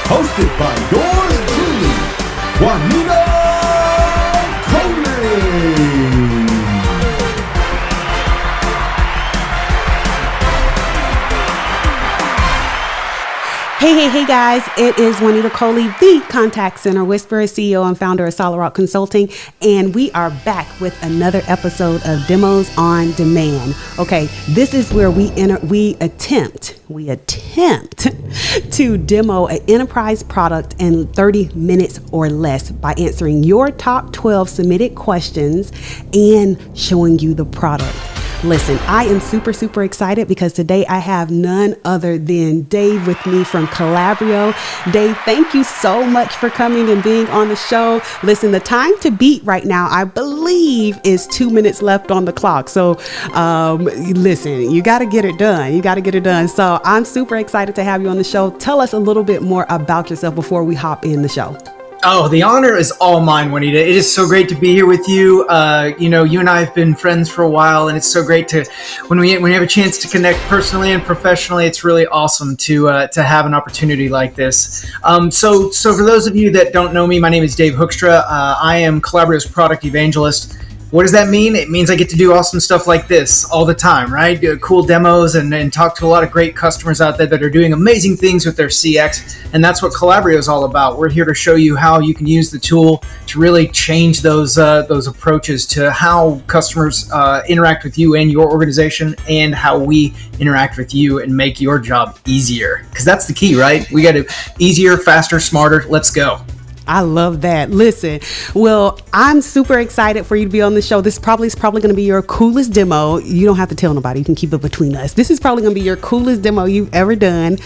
hosted by yours truly, Juanita Coley. Hey guys, it is Juanita Coley, the Contact Center Whisperer, CEO and founder of Solid Rock Consulting, and we are back with another episode of Demos on Demand. Okay, this is where we attempt to demo an enterprise product in 30 minutes or less by answering your top 12 submitted questions and showing you the product. Listen, I am super excited because today I have none other than Dave with me from Calabrio. Dave, thank you so much for coming and being on the show. Listen, the time to beat right now, I believe, is 2 minutes left on the clock. So listen, you got to get it done. So I'm super excited to have you on the show. Tell us a little bit more about yourself before we hop in the show. Oh, the honor is all mine, Juanita. It is so great to be here with you. You and I have been friends for a while, and it's so great to when we have a chance to connect personally and professionally. It's really awesome to have an opportunity like this. So for those of you that don't know me, my name is Dave Hoekstra. I am Calabrio's product evangelist. What does that mean? It means I get to do awesome stuff like this all the time, right? Do cool demos and talk to a lot of great customers out there that are doing amazing things with their CX. And that's what Calabrio is all about. We're here to show you how you can use the tool to really change those approaches to how customers interact with you and your organization, and how we interact with you and make your job easier. Because that's the key, right? We got to easier, faster, smarter. Let's go. I love that. Listen, well, I'm super excited for you to be on the show. This is probably going to be your coolest demo. You don't have to tell nobody. You can keep it between us. This is probably going to be your coolest demo you've ever done.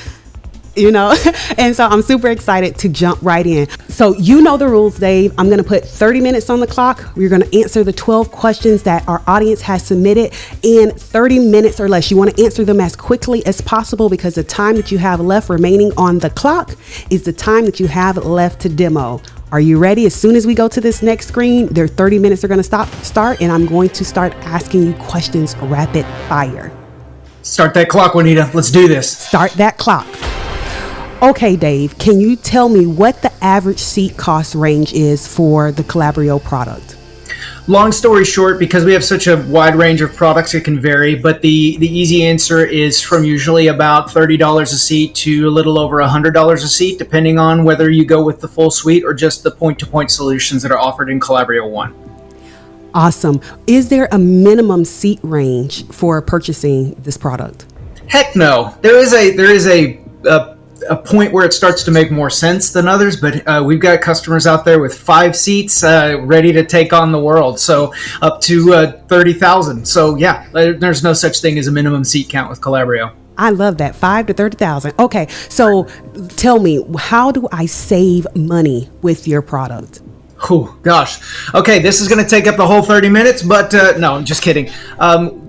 And so I'm super excited to jump right in. So you know the rules, Dave. I'm going to put 30 minutes on the clock. We're going to answer the 12 questions that our audience has submitted in 30 minutes or less. You want to answer them as quickly as possible because the time that you have left remaining on the clock is the time that you have left to demo. Are you ready? As soon as we go to this next screen, their 30 minutes are going to start, and I'm going to start asking you questions rapid fire. Start that clock, Juanita. Let's do this. Start that clock. Okay, Dave, can you tell me what the average seat cost range is for the Calabrio product? Long story short, because we have such a wide range of products, it can vary, but the easy answer is from usually about $30 a seat to a little over $100 a seat, depending on whether you go with the full suite or just the point-to-point solutions that are offered in Calabrio 1. Awesome. Is there a minimum seat range for purchasing this product? Heck no. There is a point where it starts to make more sense than others, but we've got customers out there with 5 seats ready to take on the world, so up to 30,000. So yeah, there's no such thing as a minimum seat count with Calabrio. I love that, 5 to 30,000. Okay, so tell me, how do I save money with your product? Oh, gosh. Okay, this is going to take up the whole 30 minutes, but no, I'm just kidding.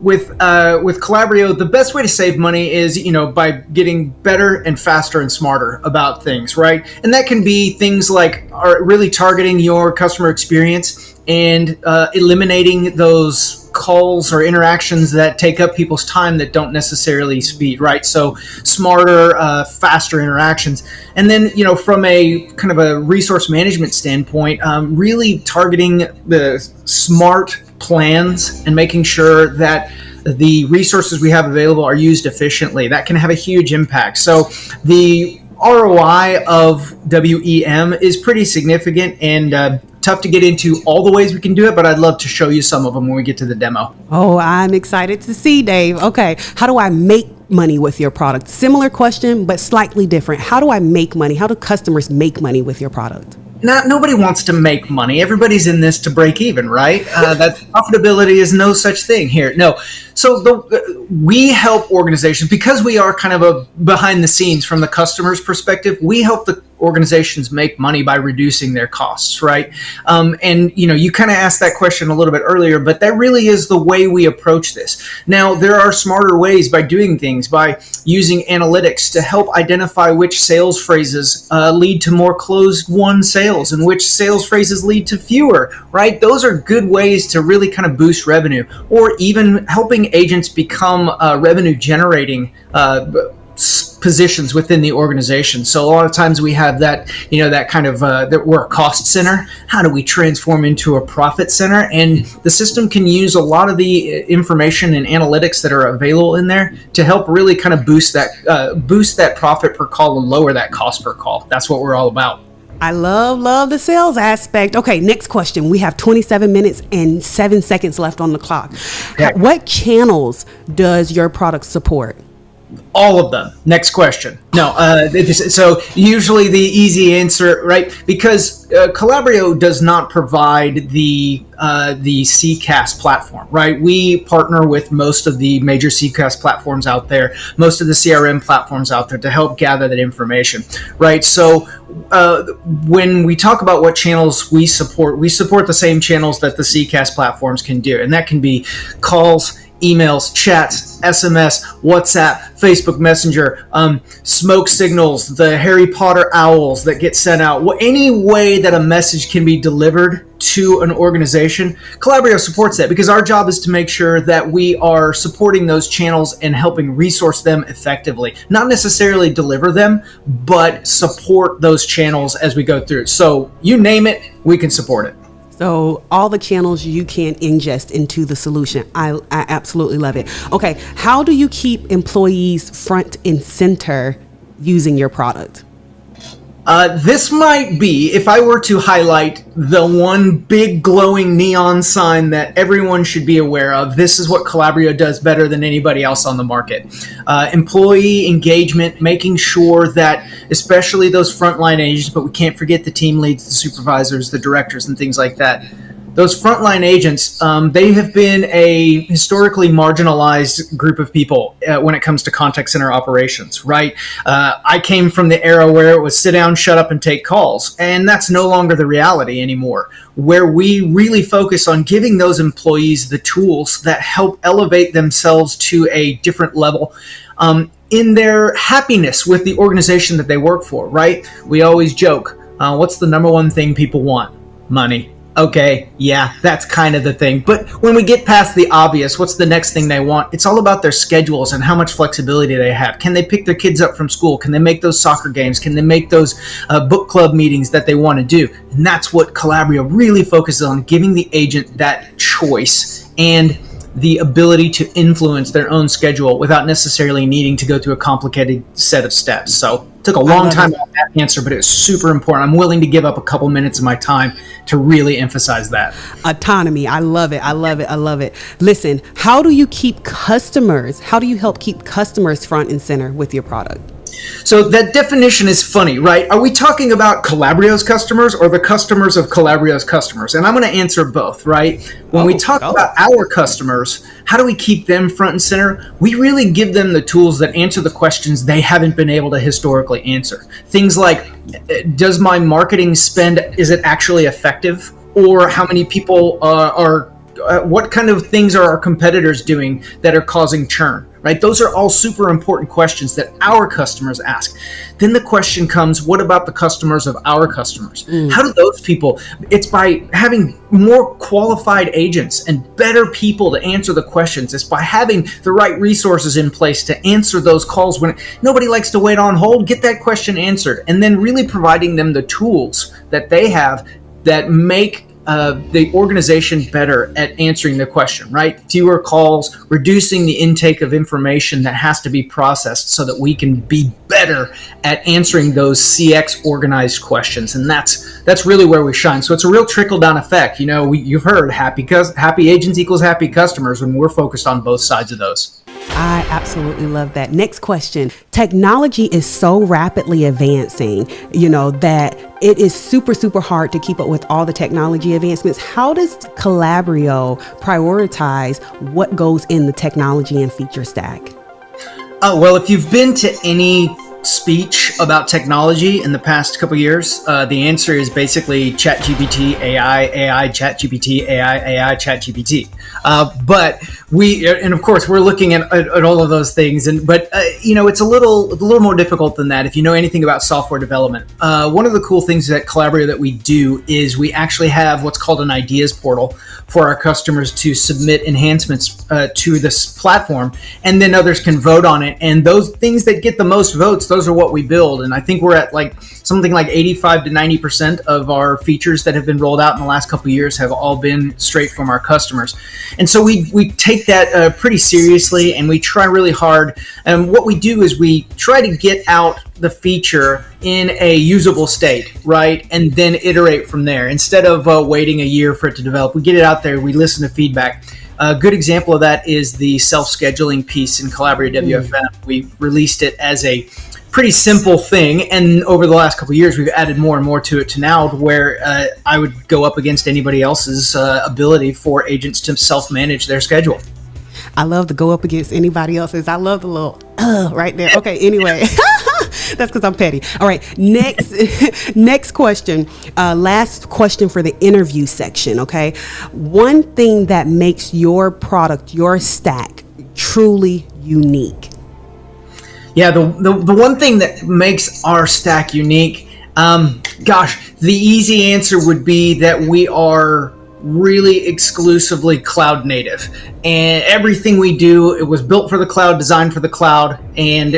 With Calabrio, the best way to save money is, by getting better and faster and smarter about things, right? And that can be things like really targeting your customer experience and eliminating those calls or interactions that take up people's time that don't necessarily speed, right? So smarter, faster interactions. And then, from a kind of a resource management standpoint, really targeting the smart plans and making sure that the resources we have available are used efficiently. That can have a huge impact. So the ROI of WEM is pretty significant and tough to get into all the ways we can do it, but I'd love to show you some of them when we get to the demo. Oh, I'm excited to see, Dave. Okay, how do I make money with your product? Similar question, but slightly different. How do I make money? How do customers make money with your product? Nobody wants to make money. Everybody's in this to break even, right? That profitability is no such thing here. No. So we help organizations, because we are kind of a behind the scenes from the customer's perspective. We help the organizations make money by reducing their costs, right? And you kind of asked that question a little bit earlier, but that really is the way we approach this. Now, there are smarter ways by doing things, by using analytics to help identify which sales phrases lead to more closed won sales and which sales phrases lead to fewer, right? Those are good ways to really kind of boost revenue, or even helping agents become revenue generating positions within the organization. So a lot of times we have that, that kind of, that we're a cost center. How do we transform into a profit center? And the system can use a lot of the information and analytics that are available in there to help really kind of boost that profit per call and lower that cost per call. That's what we're all about. I love the sales aspect. Okay, next question. We have 27 minutes and 7 seconds left on the clock. Okay. What channels does your product support? All of them. Next question. No, so usually the easy answer, right? Because Calabrio does not provide the CCaaS platform, right? We partner with most of the major CCaaS platforms out there, most of the CRM platforms out there to help gather that information, right? So when we talk about what channels we support the same channels that the CCaaS platforms can do, and that can be calls, emails, chats, SMS, WhatsApp, Facebook Messenger, smoke signals, the Harry Potter owls that get sent out. Any way that a message can be delivered to an organization, Calabrio supports that, because our job is to make sure that we are supporting those channels and helping resource them effectively. Not necessarily deliver them, but support those channels as we go through. So you name it, we can support it. So all the channels you can ingest into the solution. I absolutely love it. Okay, how do you keep employees front and center using your product? This might be, if I were to highlight the one big glowing neon sign that everyone should be aware of, this is what Calabrio does better than anybody else on the market. Employee engagement, making sure that, especially those frontline agents, but we can't forget the team leads, the supervisors, the directors, and things like that. Those frontline agents, they have been a historically marginalized group of people when it comes to contact center operations, right? I came from the era where it was sit down, shut up, and take calls, and that's no longer the reality anymore, where we really focus on giving those employees the tools that help elevate themselves to a different level in their happiness with the organization that they work for, right? We always joke, what's the number one thing people want? Money. Okay, yeah, that's kind of the thing. But when we get past the obvious, what's the next thing they want? It's all about their schedules and how much flexibility they have. Can they pick their kids up from school? Can they make those soccer games? Can they make those book club meetings that they want to do? And that's what Calabrio really focuses on, giving the agent that choice and the ability to influence their own schedule without necessarily needing to go through a complicated set of steps. So it took a long time on that answer, but it was super important. I'm willing to give up a couple minutes of my time to really emphasize that. Autonomy. I love it. I love it. I love it. Listen, how do you help keep customers front and center with your product? So that definition is funny, right? Are we talking about Calabrio's customers or the customers of Calabrio's customers? And I'm going to answer both, right? When we talk about our customers, how do we keep them front and center? We really give them the tools that answer the questions they haven't been able to historically answer. Things like, does my marketing spend, is it actually effective? Or how many people what kind of things are our competitors doing that are causing churn? Right? Those are all super important questions that our customers ask. Then the question comes, what about the customers of our customers? How do those people, it's by having more qualified agents and better people to answer the questions. It's by having the right resources in place to answer those calls when nobody likes to wait on hold, get that question answered, and then really providing them the tools that they have that make the organization better at answering the question, right? Fewer calls, reducing the intake of information that has to be processed so that we can be better at answering those CX organized questions. And that's really where we shine. So it's a real trickle down effect. You've heard happy agents equals happy customers, when we're focused on both sides of those. I absolutely love that. Next question. Technology is so rapidly advancing, that it is super, super hard to keep up with all the technology advancements. How does Calabrio prioritize what goes in the technology and feature stack? Oh, well, if you've been to any speech about technology in the past couple years, the answer is basically ChatGPT, AI, ChatGPT, AI, ChatGPT. But And of course we're looking at all of those things, but it's a little more difficult than that if you know anything about software development. One of the cool things at Calabrio that we do is we actually have what's called an ideas portal for our customers to submit enhancements to this platform, and then others can vote on it, and those things that get the most votes, those are what we build. And I think we're at like something like 85 to 90% of our features that have been rolled out in the last couple of years have all been straight from our customers. And so we take that pretty seriously, and we try really hard. And what we do is we try to get out the feature in a usable state, right? And then iterate from there. Instead of waiting a year for it to develop, we get it out there, we listen to feedback. A good example of that is the self-scheduling piece in Calabrio WFM. We released it as a pretty simple thing, and over the last couple of years we've added more and more to it, to now where I would go up against anybody else's ability for agents to self-manage their schedule. I love to go up against anybody else's. I love the little right there. Okay, anyway. That's because I'm petty. All right, next question. Last question for the interview section, okay? One thing that makes your product, your stack, truly unique. Yeah, the one thing that makes our stack unique, the easy answer would be that we are really exclusively cloud native, and everything we do, it was built for the cloud, designed for the cloud, and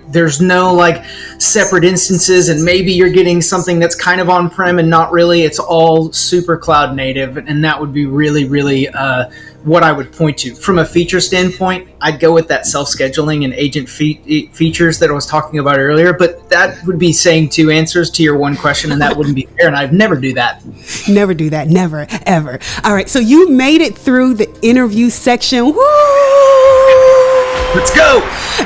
there's no like separate instances, and maybe you're getting something that's kind of on-prem and not really. It's all super cloud native, and that would be really what I would point to. From a feature standpoint, I'd go with that self-scheduling and agent features that I was talking about earlier, but that would be saying two answers to your one question, and that wouldn't be fair, and I'd never do that. Never do that. Never, ever. All right, so you made it through the interview section. Woo! Let's go.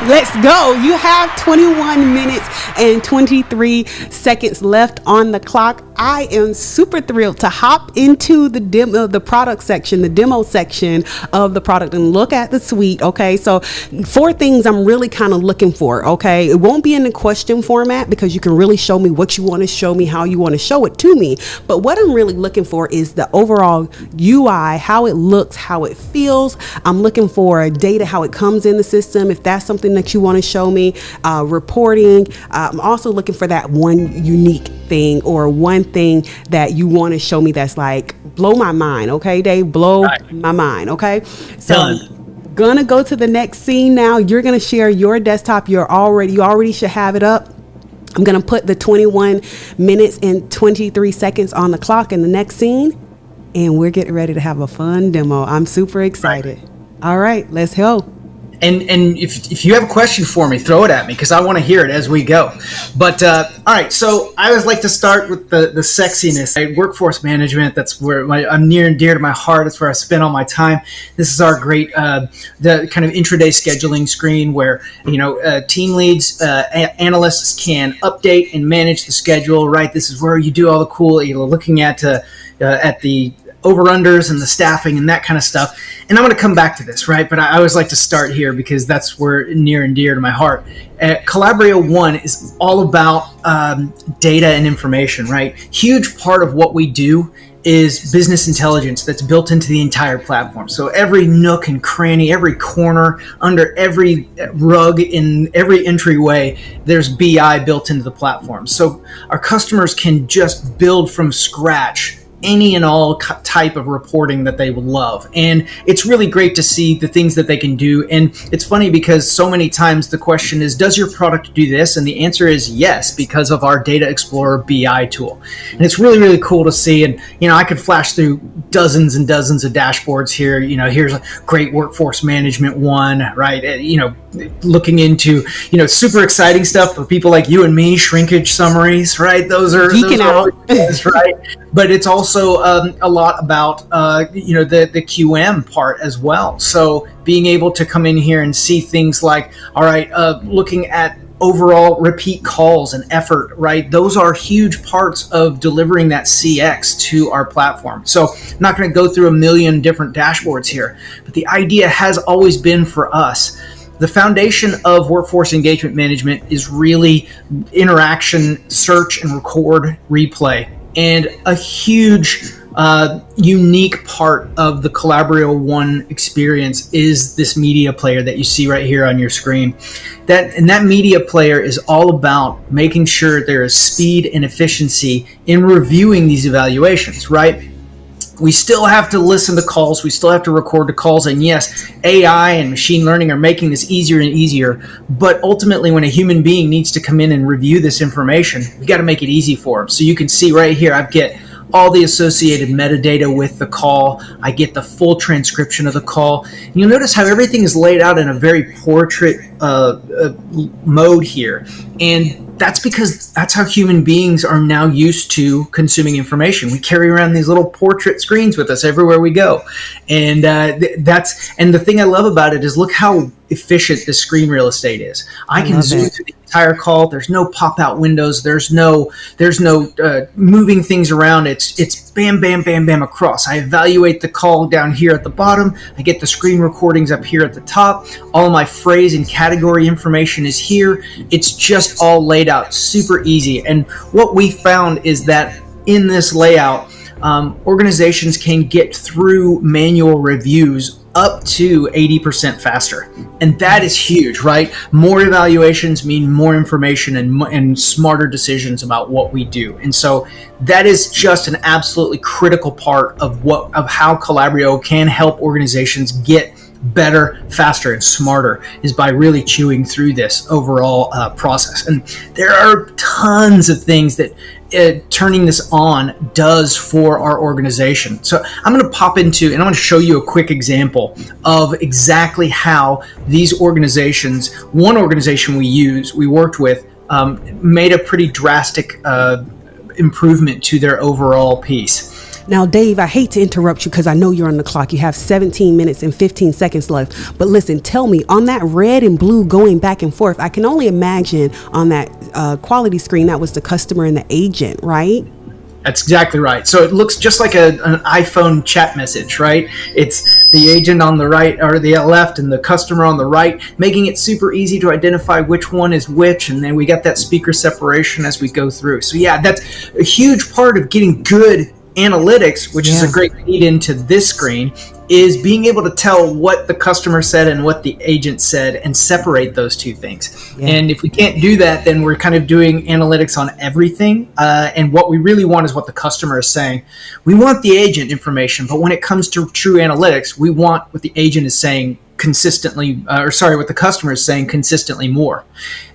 Let's go. You have 21 minutes and 23 seconds left on the clock. I am super thrilled to hop into the product section, the demo section of the product, and look at the suite. Okay, so 4 things I'm really kind of looking for. Okay, it won't be in the question format because you can really show me what you want to show me, how you want to show it to me. But what I'm really looking for is the overall UI, how it looks, how it feels. I'm looking for data, how it comes in the system, if that's something that you want to show me, reporting. I'm also looking for that one unique thing or one thing that you want to show me that's like blow my mind. Okay, Dave, blow my mind. Okay, so done. Gonna go to the next scene now. You're gonna share your desktop. You already should have it up. I'm gonna put the 21 minutes and 23 seconds on the clock in the next scene, and we're getting ready to have a fun demo. I'm super excited. All right, let's go. And if you have a question for me, throw it at me because I want to hear it as we go. But all right, so I always like to start with the sexiness. Right? Workforce management, that's where I'm near and dear to my heart. That's where I spend all my time. This is our great the kind of intraday scheduling screen where team leads, analysts can update and manage the schedule. Right, this is where you do all the cool. Looking at the over-unders and the staffing and that kind of stuff. And I'm going to come back to this, right? But I always like to start here because that's where near and dear to my heart. Calabrio 1 is all about data and information, right? Huge part of what we do is business intelligence that's built into the entire platform. So every nook and cranny, every corner, under every rug, in every entryway, there's BI built into the platform. So our customers can just build from scratch any and all type of reporting that they would love. And it's really great to see the things that they can do. And it's funny because so many times the question is, does your product do this? And the answer is yes, because of our Data Explorer BI tool. And it's really, really cool to see. And, I could flash through dozens and dozens of dashboards here. Here's a great workforce management one, right? Looking into, super exciting stuff for people like you and me, shrinkage summaries, right? Those are out. Right? But it's also a lot about, the QM part as well. So being able to come in here and see things like, all right, looking at overall repeat calls and effort, right? Those are huge parts of delivering that CX to our platform. So I'm not going to go through a million different dashboards here, but the idea has always been for us, the foundation of workforce engagement management is really interaction, search and record, replay. And a huge unique part of the Calabrio One experience is this media player that you see right here on your screen. That media player is all about making sure there is speed and efficiency in reviewing these evaluations, right? We still have to listen to calls. We still have to record the calls. And yes, AI and machine learning are making this easier and easier. But ultimately, when a human being needs to come in and review this information, we got to make it easy for them. So you can see right here, I get all the associated metadata with the call. I get the full transcription of the call. And you'll notice how everything is laid out in a very portrait mode here. And that's because that's how human beings are now used to consuming information. We carry around these little portrait screens with us everywhere we go. And and the thing I love about it is look how efficient this screen real estate is. I can zoom through the entire call. There's no pop-out windows. There's no moving things around. It's bam, bam, bam, bam across. I evaluate the call down here at the bottom. I get the screen recordings up here at the top. All my phrase and category information is here. It's just all laid out super easy. And what we found is that in this layout, organizations can get through manual reviews up to 80% faster. And that is huge, right? More evaluations mean more information and smarter decisions about what we do. And so that is just an absolutely critical part of how Calabrio can help organizations get better, faster, and smarter, is by really chewing through this overall process. And there are tons of things that turning this on does for our organization. So I'm going to pop into, and I'm going to show you a quick example of exactly how these organizations, one organization we worked with, made a pretty drastic improvement to their overall piece. Now, Dave, I hate to interrupt you because I know you're on the clock. You have 17 minutes and 15 seconds left. But listen, tell me, on that red and blue going back and forth, I can only imagine on that quality screen that was the customer and the agent, right? That's exactly right. So it looks just like an iPhone chat message, right? It's the agent on the right or the left and the customer on the right, making it super easy to identify which one is which. And then we got that speaker separation as we go through. So yeah, that's a huge part of getting good analytics, which is a great lead into this screen, is being able to tell what the customer said and what the agent said and separate those two things. Yeah. And if we can't do that, then we're kind of doing analytics on everything. And what we really want is what the customer is saying. We want the agent information, but when it comes to true analytics, we want what the agent is saying consistently, what the customer is saying consistently more.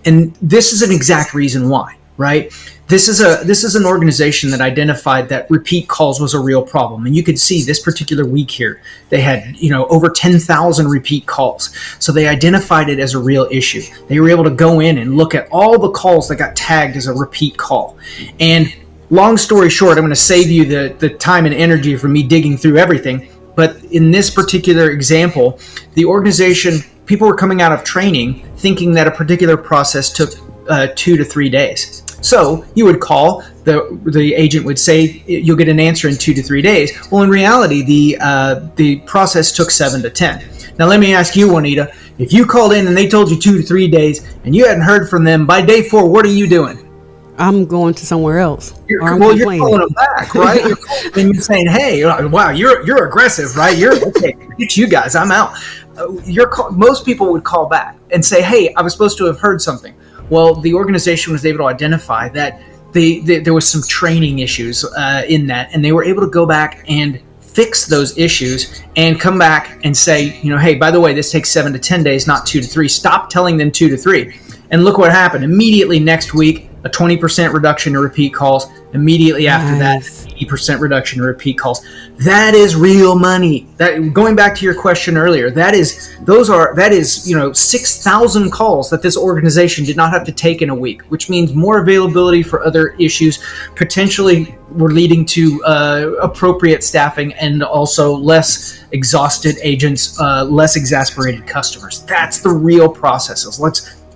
And this is an exact reason why, right? This is an organization that identified that repeat calls was a real problem. And you could see this particular week here, they had, over 10,000 repeat calls. So they identified it as a real issue. They were able to go in and look at all the calls that got tagged as a repeat call. And long story short, I'm going to save you the time and energy for me digging through everything. But in this particular example, the organization, people were coming out of training thinking that a particular process took 2 to 3 days. So you would call, the agent would say you'll get an answer in 2 to 3 days. Well, in reality, the process took 7 to 10. Now, let me ask you, Juanita, if you called in and they told you 2 to 3 days and you hadn't heard from them by day 4, what are you doing? I'm going to somewhere else. You're calling them back, right? You're calling them and saying, "Hey, wow, you're aggressive, right? Okay, it's you guys. I'm out." Most people would call back and say, "Hey, I was supposed to have heard something." Well, the organization was able to identify that there was some training issues in that, and they were able to go back and fix those issues and come back and say, hey, by the way, this takes 7 to 10 days, not 2 to 3. Stop telling them 2 to 3. And look what happened. Immediately next week, a 20% reduction in repeat calls. Immediately after that, 80% reduction in repeat calls. That is real money. That, going back to your question earlier, that is 6,000 calls that this organization did not have to take in a week, which means more availability for other issues. Potentially, we're leading to appropriate staffing and also less exhausted agents, less exasperated customers. That's the real processes.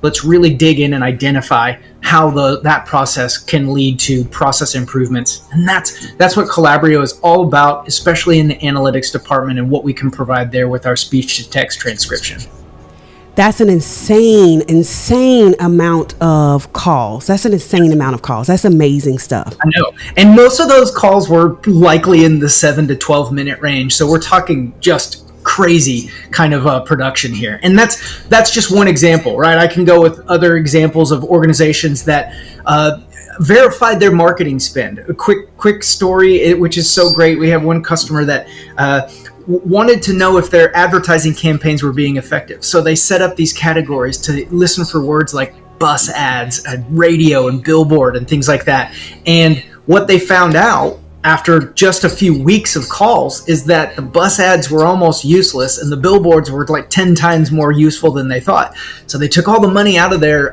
Let's really dig in and identify how that process can lead to process improvements. And that's what Calabrio is all about, especially in the analytics department and what we can provide there with our speech to text transcription. That's an insane amount of calls. That's amazing stuff. I know. And most of those calls were likely in the 7 to 12 minute range. So we're talking just crazy kind of production here. And that's just one example, right? I can go with other examples of organizations that verified their marketing spend. A quick story, which is so great. We have one customer that wanted to know if their advertising campaigns were being effective. So they set up these categories to listen for words like bus ads, radio and billboard and things like that. And what they found out after just a few weeks of calls is that the bus ads were almost useless and the billboards were like 10 times more useful than they thought. So they took all the money out of their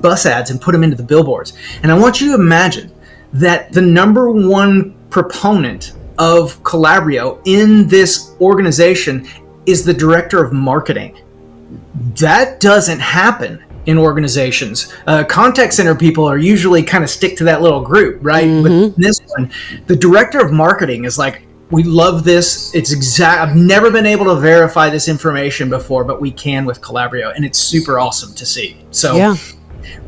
bus ads and put them into the billboards. And I want you to imagine that the number one proponent of Calabrio in this organization is the director of marketing. That doesn't happen in organizations. Contact center people are usually kind of stick to that little group, right? But in this one, the director of marketing is like, we love this. I've never been able to verify this information before, but we can with Calabrio, and it's super awesome to see. So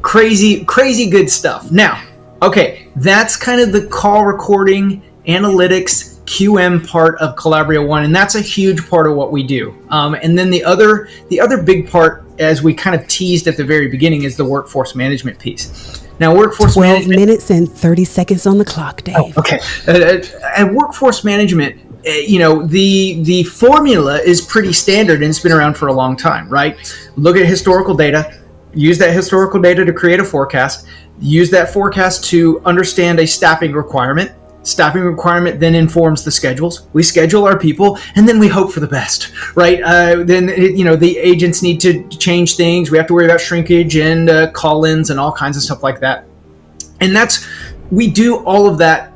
crazy good stuff. Now, okay, that's kind of the call recording, analytics, QM part of Calabrio One, and that's a huge part of what we do. And then the other big part, as we kind of teased at the very beginning, is the workforce management piece. Now, workforce 12 management, minutes and 30 seconds on the clock, Dave. Oh, okay. At workforce management, the formula is pretty standard and it's been around for a long time, right? Look at historical data, use that historical data to create a forecast, use that forecast to understand a staffing requirement. Staffing requirement then informs the schedules. We schedule our people, and then we hope for the best, right? The agents need to change things. We have to worry about shrinkage and call-ins and all kinds of stuff like that. And we do all of that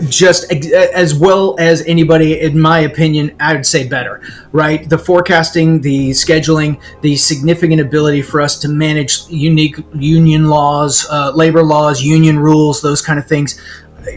just as well as anybody, in my opinion. I would say better, right? The forecasting, the scheduling, the significant ability for us to manage unique union laws, labor laws, union rules, those kind of things.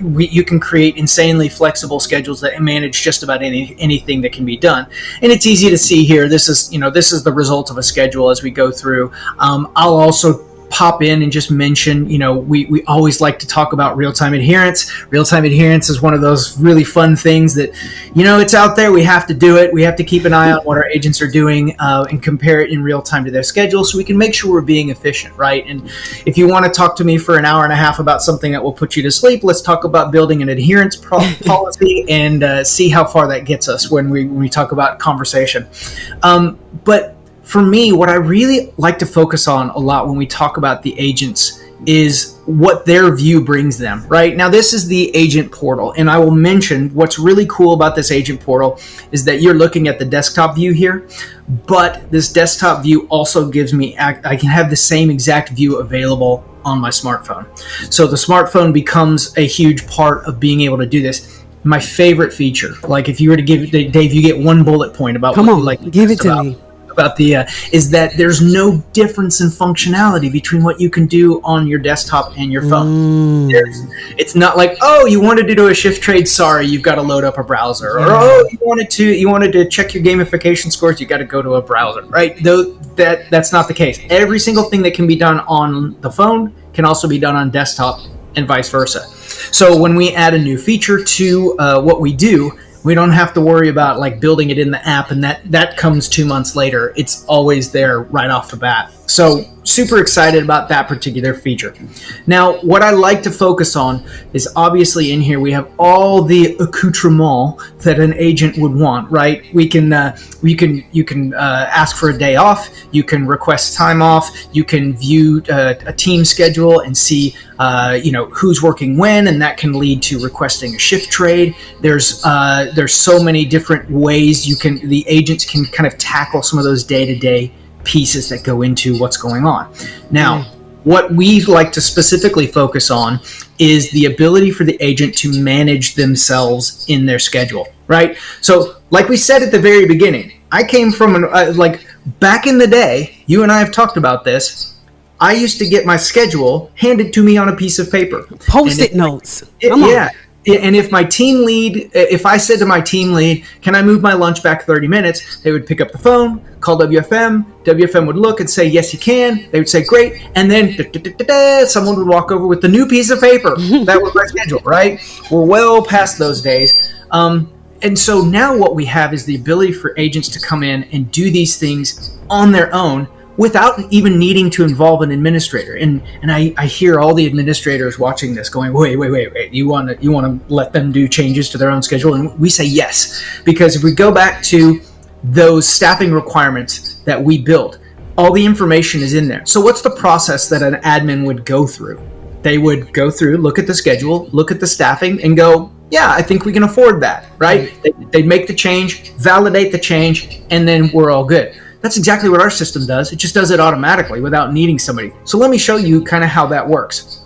You can create insanely flexible schedules that manage just about anything that can be done. And it's easy to see here. This is the result of a schedule as we go through. I'll also pop in and just mention, we always like to talk about real-time adherence. Real-time adherence is one of those really fun things that, it's out there. We have to do it. We have to keep an eye on what our agents are doing and compare it in real time to their schedule so we can make sure we're being efficient, right? And if you want to talk to me for an hour and a half about something that will put you to sleep, let's talk about building an adherence policy and see how far that gets us when we talk about conversation. But for me, what I really like to focus on a lot when we talk about the agents is what their view brings them, right? Now, this is the agent portal, and I will mention what's really cool about this agent portal is that you're looking at the desktop view here, but this desktop view also gives me, I can have the same exact view available on my smartphone. So the smartphone becomes a huge part of being able to do this. My favorite feature, like if you were to give Dave, you get one bullet point about what you like. Give it to me. About is that there's no difference in functionality between what you can do on your desktop and your phone. It's not like, oh, you wanted to do a shift trade, sorry, you've got to load up a browser, or oh, you wanted to check your gamification scores, you got to go to a browser, right? Though that's not the case. Every single thing that can be done on the phone can also be done on desktop and vice versa. So when we add a new feature to what we do, we don't have to worry about like building it in the app, and that comes 2 months later. It's always there right off the bat. So super excited about that particular feature. Now, what I like to focus on is obviously in here we have all the accoutrements that an agent would want, right? You can ask for a day off, you can request time off, you can view a team schedule and see who's working when, and that can lead to requesting a shift trade. There's so many different ways the agents can kind of tackle some of those day-to-day pieces that go into what's going on. Now, what we like to specifically focus on is the ability for the agent to manage themselves in their schedule, right? So like we said at the very beginning, I came from back in the day, you and I have talked about this, I used to get my schedule handed to me on a piece of paper. Post-it notes. And if my team lead, if I said to my team lead, can I move my lunch back 30 minutes? They would pick up the phone, call WFM. WFM would look and say, yes, you can. They would say, great. And then someone would walk over with the new piece of paper. That was my schedule, right? We're well past those days. And so now what we have is the ability for agents to come in and do these things on their own without even needing to involve an administrator. And I hear all the administrators watching this going, wait. You want to let them do changes to their own schedule? And we say yes, because if we go back to those staffing requirements that we build, all the information is in there. So what's the process that an admin would go through? They would go through, look at the schedule, look at the staffing, and go, yeah, I think we can afford that, right? They'd make the change, validate the change, and then we're all good. That's exactly what our system does. It just does it automatically without needing somebody. So let me show you kind of how that works.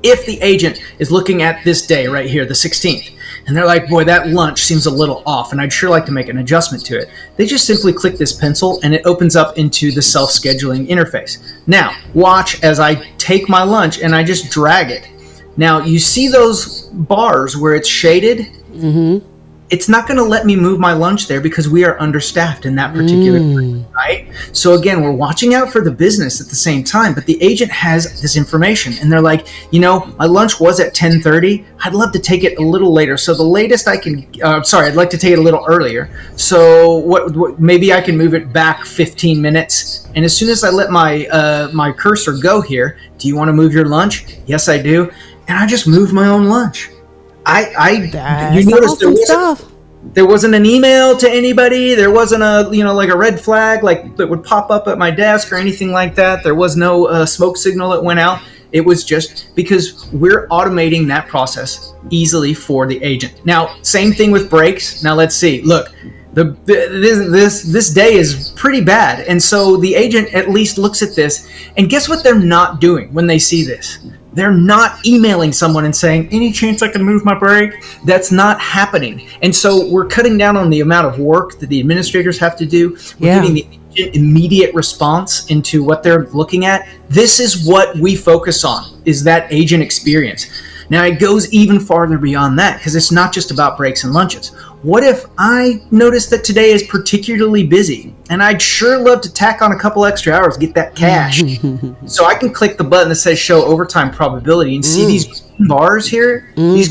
If the agent is looking at this day right here, the 16th, and they're like, boy, that lunch seems a little off, and I'd sure like to make an adjustment to it. They just simply click this pencil, and it opens up into the self-scheduling interface. Now, watch as I take my lunch, and I just drag it. Now, you see those bars where it's shaded? Mm-hmm. It's not going to let me move my lunch there because we are understaffed in that particular period, right? So again, we're watching out for the business at the same time, but the agent has this information and they're like, my lunch was at 10:30. I'd love to take it a little later. So the latest I can, I'd like to take it a little earlier. So what maybe I can move it back 15 minutes. And as soon as I let my cursor go here, do you want to move your lunch? Yes, I do. And I just moved my own lunch. You noticed there wasn't an email to anybody. There wasn't like a red flag that would pop up at my desk or anything like that. There was no smoke signal that went out. It was just because we're automating that process easily for the agent. Now, same thing with breaks. Now let's see. Look, this day is pretty bad, and so the agent at least looks at this, and guess what they're not doing when they see this? They're not emailing someone and saying, any chance I can move my break? That's not happening. And so we're cutting down on the amount of work that the administrators have to do. We're giving the agent immediate response into what they're looking at. This is what we focus on, is that agent experience. Now, it goes even farther beyond that because it's not just about breaks and lunches. What if I notice that today is particularly busy and I'd sure love to tack on a couple extra hours, get that cash? So I can click the button that says show overtime probability and see these green bars here. These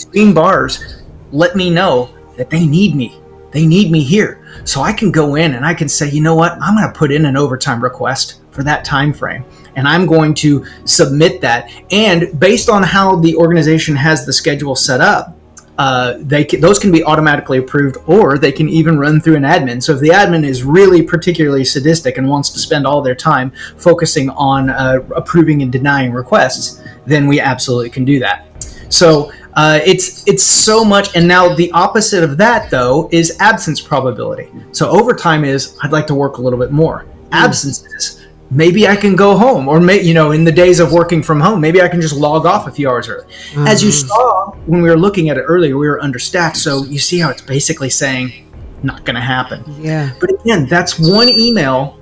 green bars let me know that they need me. They need me here. So I can go in and I can say, you know what? I'm going to put in an overtime request for that time frame. And I'm going to submit that. And based on how the organization has the schedule set up, those can be automatically approved, or they can even run through an admin. So if the admin is really particularly sadistic and wants to spend all their time focusing on approving and denying requests, then we absolutely can do that. So it's so much. And now the opposite of that, though, is absence probability. So overtime is I'd like to work a little bit more. Absence is maybe I can go home, or in the days of working from home, maybe I can just log off a few hours early. As you saw when we were looking at it earlier, we were understaffed. So you see how it's basically saying not going to happen. Yeah. But again, that's one email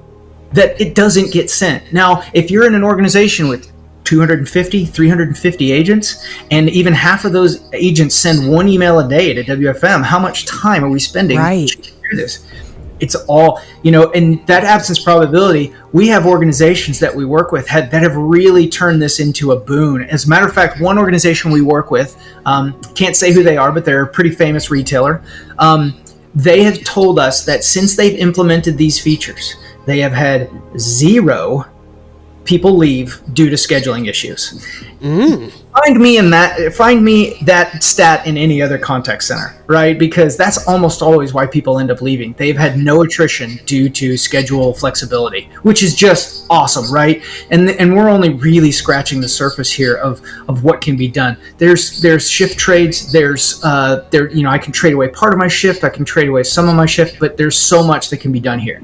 that it doesn't get sent. Now, if you're in an organization with 250, 350 agents, and even half of those agents send one email a day to WFM, how much time are we spending to do this? It's all, and that absence probability, we have organizations that we work with that have really turned this into a boon. As a matter of fact, one organization we work with, can't say who they are, but they're a pretty famous retailer. They have told us that since they've implemented these features, they have had 0 people leave due to scheduling issues. Find me that stat in any other contact center, right? Because that's almost always why people end up leaving. They've had no attrition due to schedule flexibility, which is just awesome, right? And we're only really scratching the surface here of what can be done. There's shift trades. I can trade away part of my shift. I can trade away some of my shift, but there's so much that can be done here.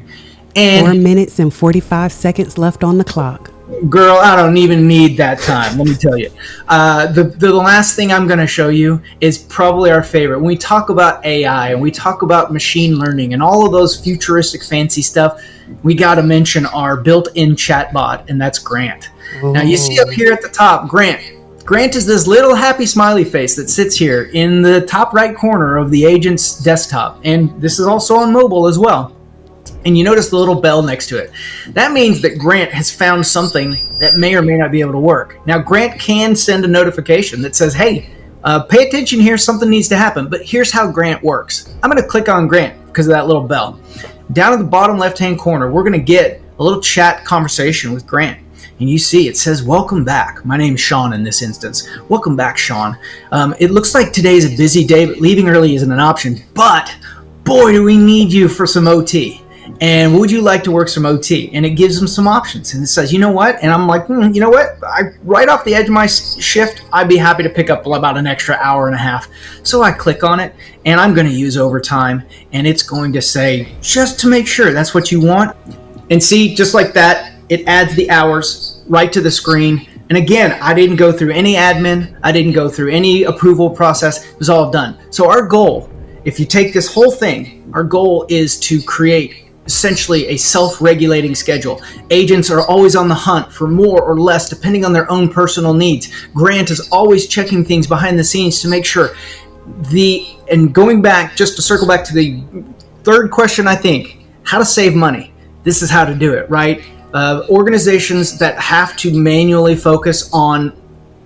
And 4 minutes and 45 seconds left on the clock. Girl, I don't even need that time, let me tell you. The last thing I'm going to show you is probably our favorite. When we talk about AI and we talk about machine learning and all of those futuristic fancy stuff, we got to mention our built-in chatbot, and that's Grant. Now, you see up here at the top, Grant, Grant is this little happy smiley face that sits here in the top right corner of the agent's desktop. And this is also on mobile as well. And you notice the little bell next to it. That means that Grant has found something that may or may not be able to work. Now, Grant can send a notification that says, hey, pay attention here, something needs to happen. But here's how Grant works. I'm going to click on Grant because of that little bell. Down at the bottom left-hand corner, we're going to get a little chat conversation with Grant. And you see it says, welcome back. My name's Sean in this instance. Welcome back, Sean. It looks like today's a busy day, but leaving early isn't an option. But, boy, do we need you for some OT. And would you like to work some OT? And it gives them some options. And it says, you know what? And I'm like, you know what? Right off the edge of my shift, I'd be happy to pick up about an extra hour and a half. So I click on it, and I'm going to use overtime. And it's going to say, just to make sure that's what you want. And see, just like that, it adds the hours right to the screen. And again, I didn't go through any admin. I didn't go through any approval process. It was all done. So our goal, if you take this whole thing, our goal is to create essentially a self-regulating schedule. Agents are always on the hunt for more or less depending on their own personal needs. Grant is always checking things behind the scenes to make sure and going back, just to circle back to the third question, I think, how to save money. This is how to do it, right? Organizations that have to manually focus on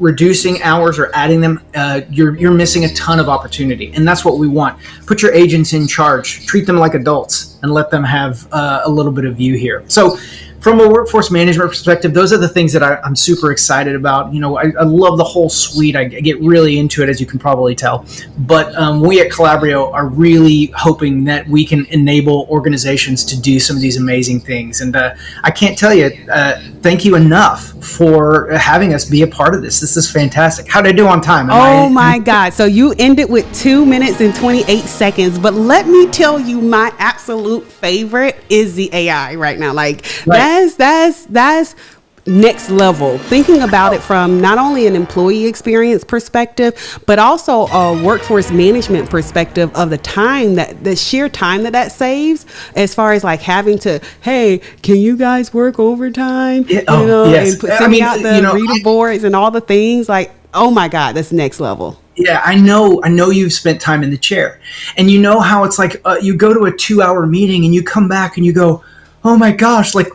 reducing hours or adding them, you're missing a ton of opportunity. And that's what we want. Put your agents in charge, treat them like adults, and let them have a little bit of view here. So from a workforce management perspective, those are the things that I'm super excited about. You know, I love the whole suite. I get really into it, as you can probably tell. But we at Calabrio are really hoping that we can enable organizations to do some of these amazing things. And I can't tell you, thank you enough for having us be a part of this. This is fantastic. How'd I do on time? My God. So you ended with 2 minutes and 28 seconds. But let me tell you, my absolute favorite is the AI right now. Like, right. That's next level. Thinking about it from not only an employee experience perspective, but also a workforce management perspective of the sheer time that saves, as far as like having to, hey, can you guys work overtime? Yes. And sending out the reader boards and all the things. Like, oh my God, that's next level. Yeah, I know you've spent time in the chair, and you know how it's like you go to a 2-hour meeting and you come back and you go, oh my gosh, like,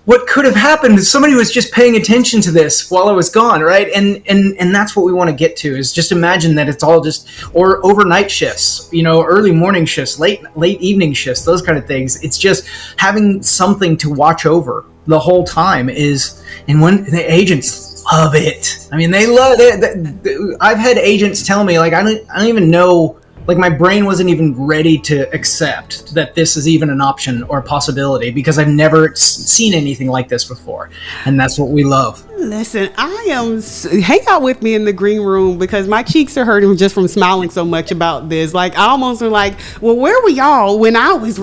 what could have happened if somebody was just paying attention to this while I was gone, right? And that's what we want to get to, is just imagine that it's all just, or overnight shifts, early morning shifts, late evening shifts, those kind of things. It's just having something to watch over the whole time and when the agents love it. I mean, they love it. I've had agents tell me, like, I don't even know, like, my brain wasn't even ready to accept that this is even an option or a possibility, because I've never seen anything like this before. And that's what we love. Listen, hang out with me in the green room, because my cheeks are hurting just from smiling so much about this. Like, I almost were like, well, where were y'all when I was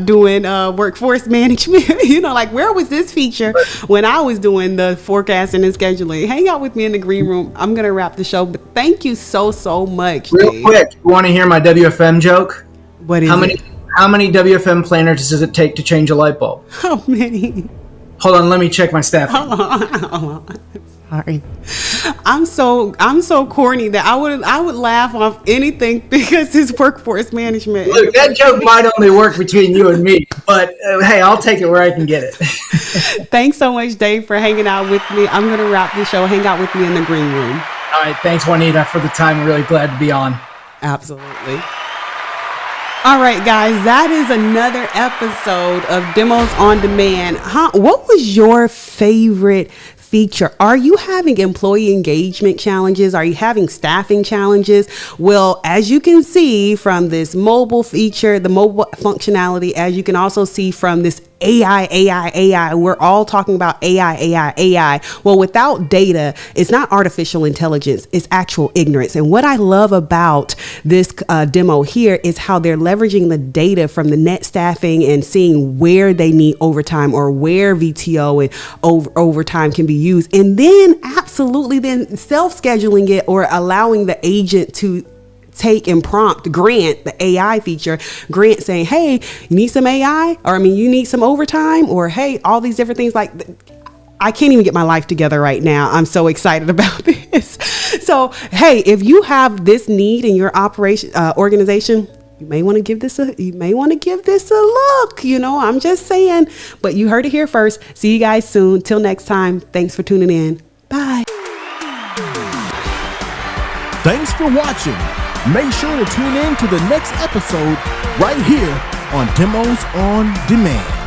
doing workforce management? Like, where was this feature when I was doing the forecasting and scheduling? Hang out with me in the green room. I'm going to wrap the show, but thank you so much. Real quick, you want to hear my WFM joke? What is it? How many WFM planners does it take to change a light bulb? How many? Hold on, let me check my staff. Hold on. Sorry, I'm so corny that I would laugh off anything because it's workforce management. Look, that joke might only work between you and me, but hey, I'll take it where I can get it. Thanks so much, Dave, for hanging out with me. I'm gonna wrap the show. Hang out with me in the green room. All right, thanks, Juanita, for the time. I'm really glad to be on. Absolutely. All right, guys, that is another episode of Demos on Demand. What was your favorite feature? Are you having employee engagement challenges? Are you having staffing challenges? Well, as you can see from this mobile feature, the mobile functionality, as you can also see from this AI, we're all talking about AI. Well, without data, it's not artificial intelligence, it's actual ignorance. And what I love about this demo here is how they're leveraging the data from the net staffing and seeing where they need overtime or where VTO and overtime can be used. And then absolutely then self-scheduling it or allowing the agent to take and prompt Grant, the AI feature, Grant saying, hey, you need some AI? Or you need some overtime? Or hey, all these different things. Like, I can't even get my life together right now. I'm so excited about this. So, hey, if you have this need in your organization, you may want to give this a look. I'm just saying. But you heard it here first. See you guys soon. Till next time. Thanks for tuning in. Bye. Thanks for watching. Make sure to tune in to the next episode right here on Demos on Demand.